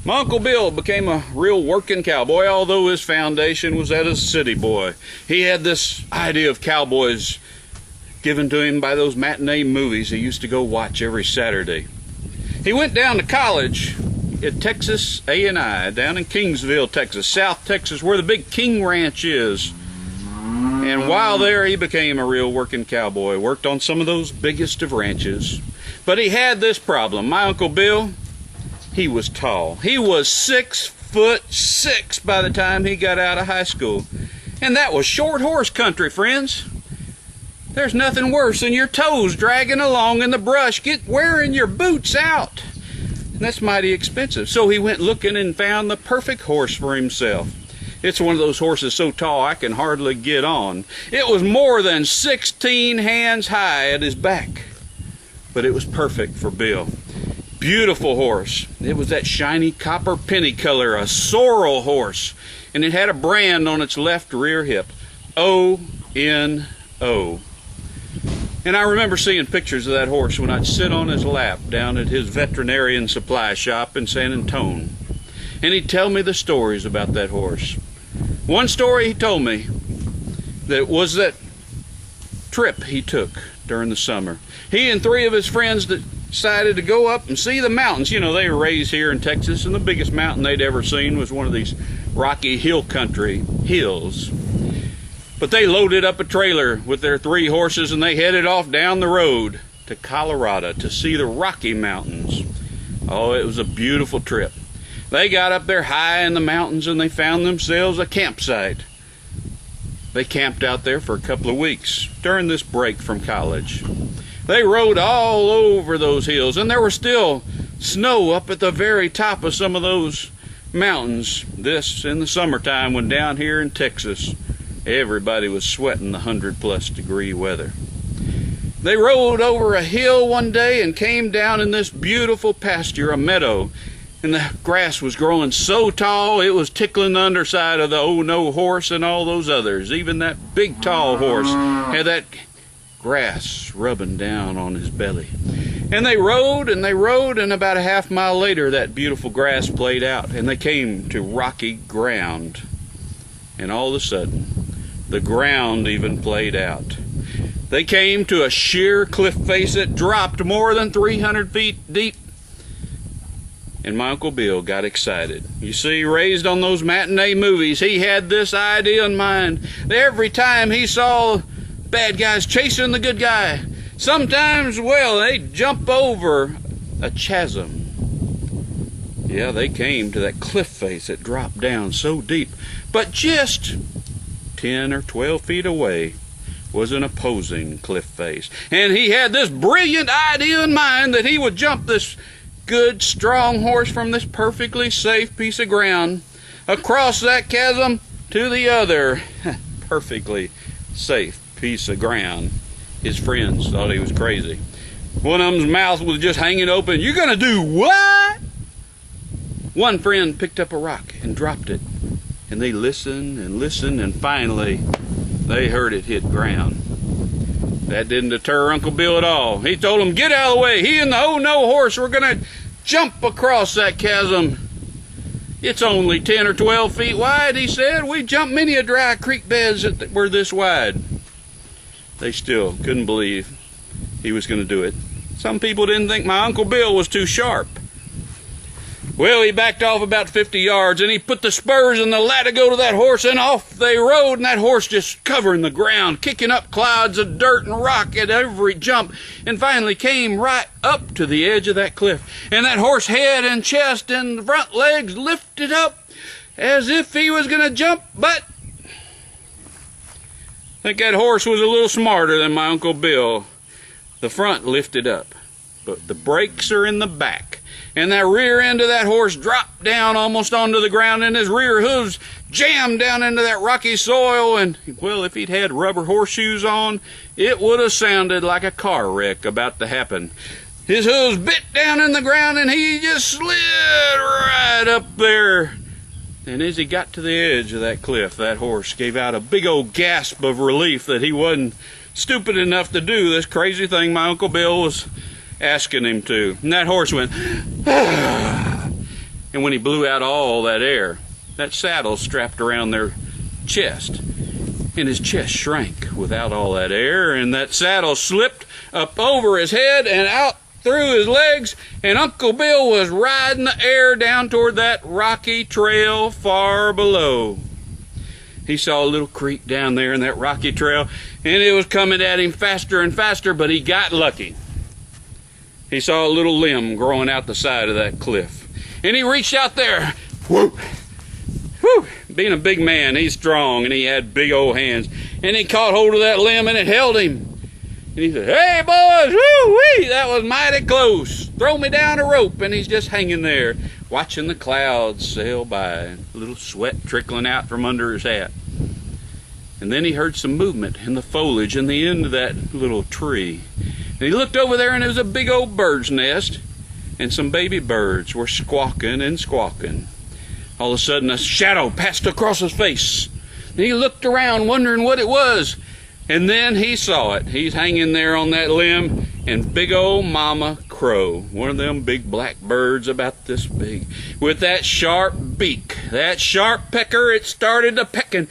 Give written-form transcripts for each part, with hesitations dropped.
My Uncle Bill became a real working cowboy, although his foundation was as a city boy. He had this idea of cowboys given to him by those matinee movies he used to go watch every Saturday. He went down to college at Texas A&I, down in Kingsville, Texas, South Texas, where the big King Ranch is. And while there, he became a real working cowboy, worked on some of those biggest of ranches. But he had this problem. My Uncle Bill, he was tall. He was 6'6" by the time he got out of high school. And that was short horse country, friends. There's nothing worse than your toes dragging along in the brush, wearing your boots out. And that's mighty expensive. So he went looking and found the perfect horse for himself. It's one of those horses so tall I can hardly get on. It was more than 16 hands high at his back. But it was perfect for Bill. Beautiful horse. It was that shiny copper penny color, a sorrel horse. And it had a brand on its left rear hip. ONO. And I remember seeing pictures of that horse when I'd sit on his lap down at his veterinarian supply shop in San Antonio. And he'd tell me the stories about that horse. One story he told me that was that trip he took during the summer. He and 3 of his friends decided to go up and see the mountains. You know, they were raised here in Texas, and the biggest mountain they'd ever seen was one of these rocky hill country hills. But they loaded up a trailer with their 3 horses and they headed off down the road to Colorado to see the Rocky Mountains. Oh, it was a beautiful trip. They got up there high in the mountains and they found themselves a campsite. They camped out there for a couple of weeks during this break from college. They rode all over those hills, and there was still snow up at the very top of some of those mountains. This in the summertime, when down here in Texas everybody was sweating the 100+ degree weather. They rode over a hill one day and came down in this beautiful pasture, a meadow. And the grass was growing so tall it was tickling the underside of the ONO horse and all those others. Even that big tall horse had that grass rubbing down on his belly. And they rode, and about a half mile later that beautiful grass played out and they came to rocky ground. And all of a sudden the ground even played out. They came to a sheer cliff face that dropped more than 300 feet deep. And my Uncle Bill got excited. You see, raised on those matinee movies, he had this idea in mind. Every time he saw bad guys chasing the good guy, sometimes, well, they'd jump over a chasm. Yeah, they came to that cliff face that dropped down so deep. But just 10 or 12 feet away was an opposing cliff face. And he had this brilliant idea in mind that he would jump this good, strong horse from this perfectly safe piece of ground across that chasm to the other perfectly safe piece of ground. His friends thought he was crazy. One of them's mouth was just hanging open. "You're gonna do what?" One friend picked up a rock and dropped it. And they listened and listened, and finally they heard it hit ground. That didn't deter Uncle Bill at all. He told them, "Get out of the way. He and the ONO horse were going to jump across that chasm. It's only 10 or 12 feet wide," he said. "We jumped many a dry creek beds that were this wide." They still couldn't believe he was going to do it. Some people didn't think my Uncle Bill was too sharp. Well, he backed off about 50 yards, and he put the spurs in the latigo to that horse, and off they rode, and that horse just covering the ground, kicking up clouds of dirt and rock at every jump, and finally came right up to the edge of that cliff. And that horse head and chest and front legs lifted up as if he was going to jump, but I think that horse was a little smarter than my Uncle Bill. The front lifted up, but the brakes are in the back. And that rear end of that horse dropped down almost onto the ground, and his rear hooves jammed down into that rocky soil. And, well, if he'd had rubber horseshoes on, it would have sounded like a car wreck about to happen. His hooves bit down in the ground, and he just slid right up there. And as he got to the edge of that cliff, that horse gave out a big old gasp of relief that he wasn't stupid enough to do this crazy thing my Uncle Bill was asking him to. And that horse went, "Ah." And when he blew out all that air, that saddle strapped around their chest, and his chest shrank without all that air, and that saddle slipped up over his head and out through his legs, and Uncle Bill was riding the air down toward that rocky trail far below. He saw a little creek down there in that rocky trail, and it was coming at him faster and faster, but he got lucky. He saw a little limb growing out the side of that cliff, and he reached out there. Whoop! Whew. Being a big man, he's strong, and he had big old hands, and he caught hold of that limb, and it held him. And he said, "Hey, boys, woo-wee, that was mighty close. Throw me down a rope." And he's just hanging there, watching the clouds sail by, a little sweat trickling out from under his hat. And then he heard some movement in the foliage in the end of that little tree. And he looked over there, and there was a big old bird's nest, and some baby birds were squawking and squawking. All of a sudden, a shadow passed across his face. And he looked around, wondering what it was. And then he saw it. He's hanging there on that limb, and big old Mama Crow, one of them big black birds about this big, with that sharp beak, that sharp pecker, it started to pecking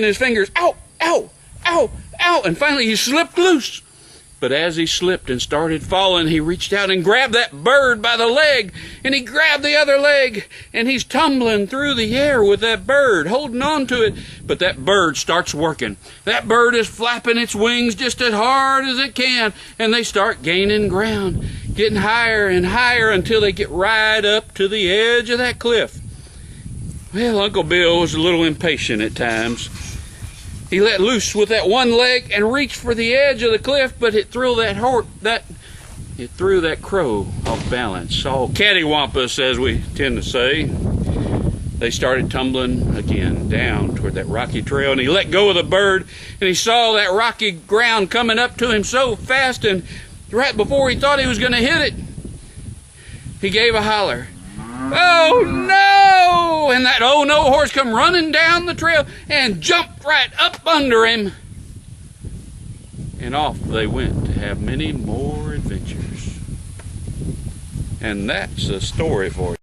his fingers. Ow, ow, ow, ow, and finally he slipped loose. But as he slipped and started falling, he reached out and grabbed that bird by the leg, and he grabbed the other leg, and he's tumbling through the air with that bird, holding on to it. But that bird starts working. That bird is flapping its wings just as hard as it can, and they start gaining ground, getting higher and higher until they get right up to the edge of that cliff. Well, Uncle Bill was a little impatient at times. He let loose with that one leg and reached for the edge of the cliff, but it threw that crow off balance. All cattywampus, as we tend to say. They started tumbling again down toward that rocky trail, and he let go of the bird, and he saw that rocky ground coming up to him so fast, and right before he thought he was going to hit it, he gave a holler. "Oh no!" And that oh no horse come running down the trail and jumped right up under him. And off they went to have many more adventures. And that's a story for you.